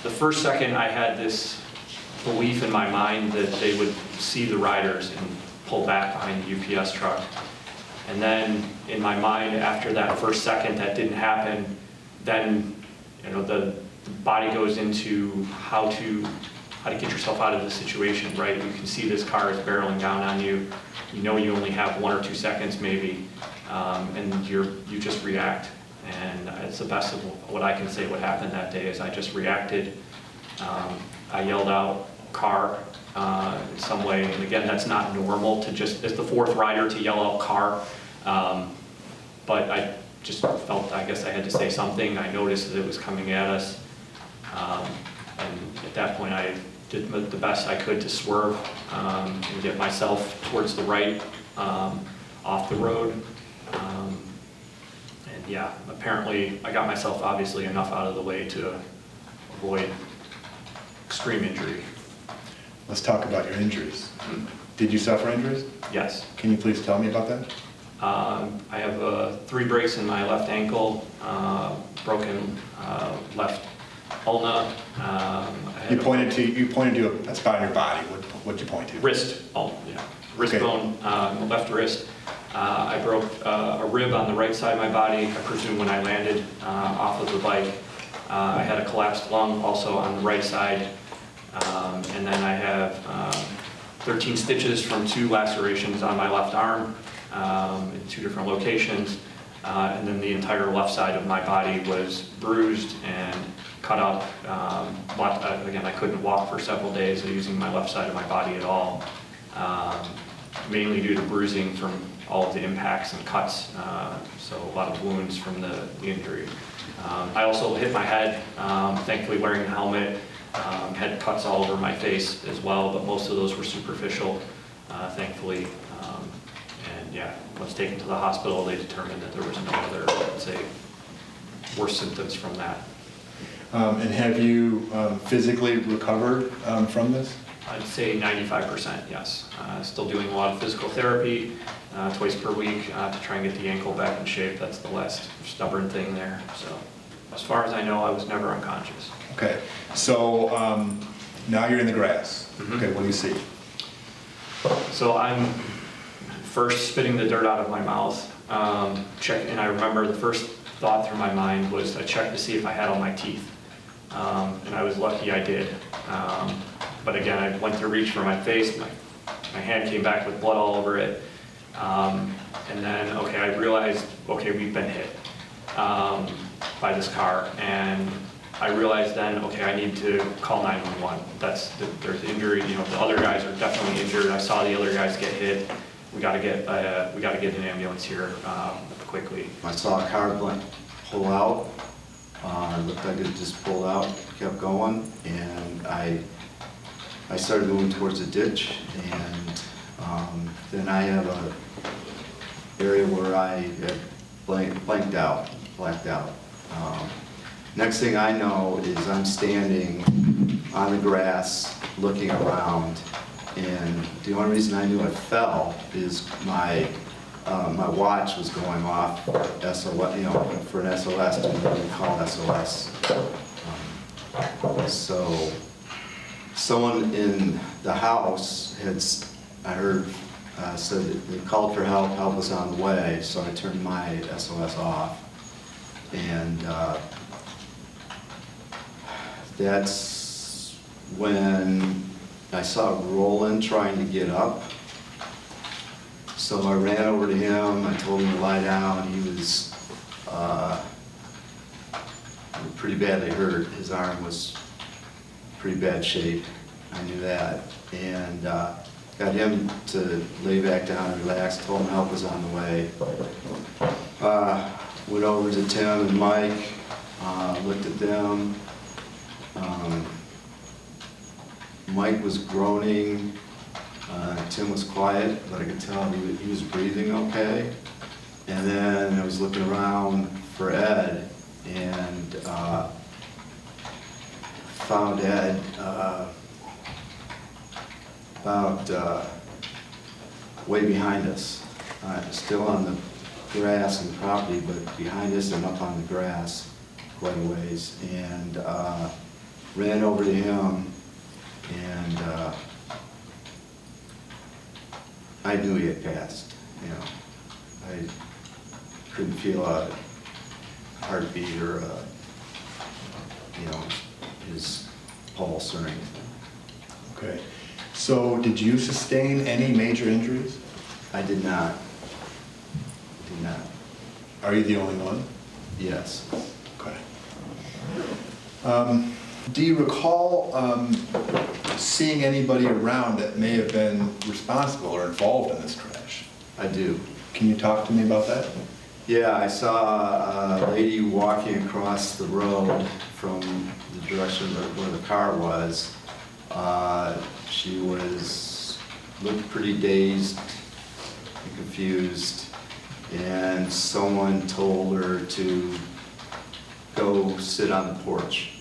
the first second I had this belief in my mind that they would see the riders and pull back behind the UPS truck. And then in my mind, after that first second that didn't happen, then the body goes into how to get yourself out of the situation, right? You can see this car is barreling down on you. You know you only have 1 or 2 seconds maybe, and you just react. And it's the best of what I can say what happened that day is I just reacted. I yelled out, "Car," in some way. And again, that's not normal to just, as the fourth rider, to yell out "car." But I just felt, I guess I had to say something. I noticed that it was coming at us. And at that point, I did the best I could to swerve and get myself towards the right, off the road. And yeah, apparently I got myself obviously enough out of the way to avoid extreme injury. Let's talk about your injuries. Did you suffer injuries? Yes. Can you please tell me about that? I have 3 breaks in my left ankle, broken left ulna. You pointed to a spot on your body. What'd you point to? Wrist. Oh, yeah. Wrist Okay. bone, left wrist. I broke a rib on the right side of my body, I presume when I landed off of the bike. I had a collapsed lung also on the right side. And then I have 13 stitches from 2 lacerations on my left arm in 2 different locations. And then the entire left side of my body was bruised and cut up. Again, I couldn't walk for several days using my left side of my body at all, mainly due to bruising from all of the impacts and cuts, so a lot of wounds from the injury. I also hit my head, thankfully wearing a helmet, had cuts all over my face as well, but most of those were superficial, thankfully. And yeah, once taken to the hospital, they determined that there was no other, let's say, worse symptoms from that. And have you physically recovered from this? I'd say 95%, yes. Still doing a lot of physical therapy twice per week to try and get the ankle back in shape. That's the last stubborn thing there. So as far as I know, I was never unconscious. Okay, so now you're in the grass. Mm-hmm. Okay, what do you see? So I'm first spitting the dirt out of my mouth. And I remember the first thought through my mind was I checked to see if I had all my teeth. And I was lucky I did. But again, I went to reach for my face, my hand came back with blood all over it. And then, okay, I realized, okay, we've been hit by this car. And I realized then, okay, I need to call 911. There's injury, the other guys are definitely injured. I saw the other guys get hit. We got to get an ambulance here quickly. I saw a car pull out. It looked like it just pulled out, kept going, and I started moving towards the ditch, and then I have an area where I had blacked out. Next thing I know is I'm standing on the grass looking around, and the only reason I knew I fell is my watch was going off SOS, for an SOS, to what we call SOS. So someone in the house I heard, said that they called for help was on the way, so I turned my SOS off. And that's when I saw Roland trying to get up. So I ran over to him, I told him to lie down. He was pretty badly hurt. His arm was pretty bad shape, I knew that. And got him to lay back down and relax, told him help was on the way. Went over to Tim and Mike, looked at them. Mike was groaning. Tim was quiet, but I could tell he was breathing okay. And then I was looking around for Ed, and found Ed about way behind us, still on the grass and property, but behind us and up on the grass quite a ways. And ran over to him, and I knew he had passed, you know. I couldn't feel a heartbeat or you know, his pulse or anything. Okay. So did you sustain any major injuries? I did not. Did not. Are you the only one? Yes. Okay. Do you recall seeing anybody around that may have been responsible or involved in this crash? I do. Can you talk to me about that? Yeah, I saw a lady walking across the road from the direction where the car was. She looked pretty dazed and confused, and someone told her to go sit on the porch.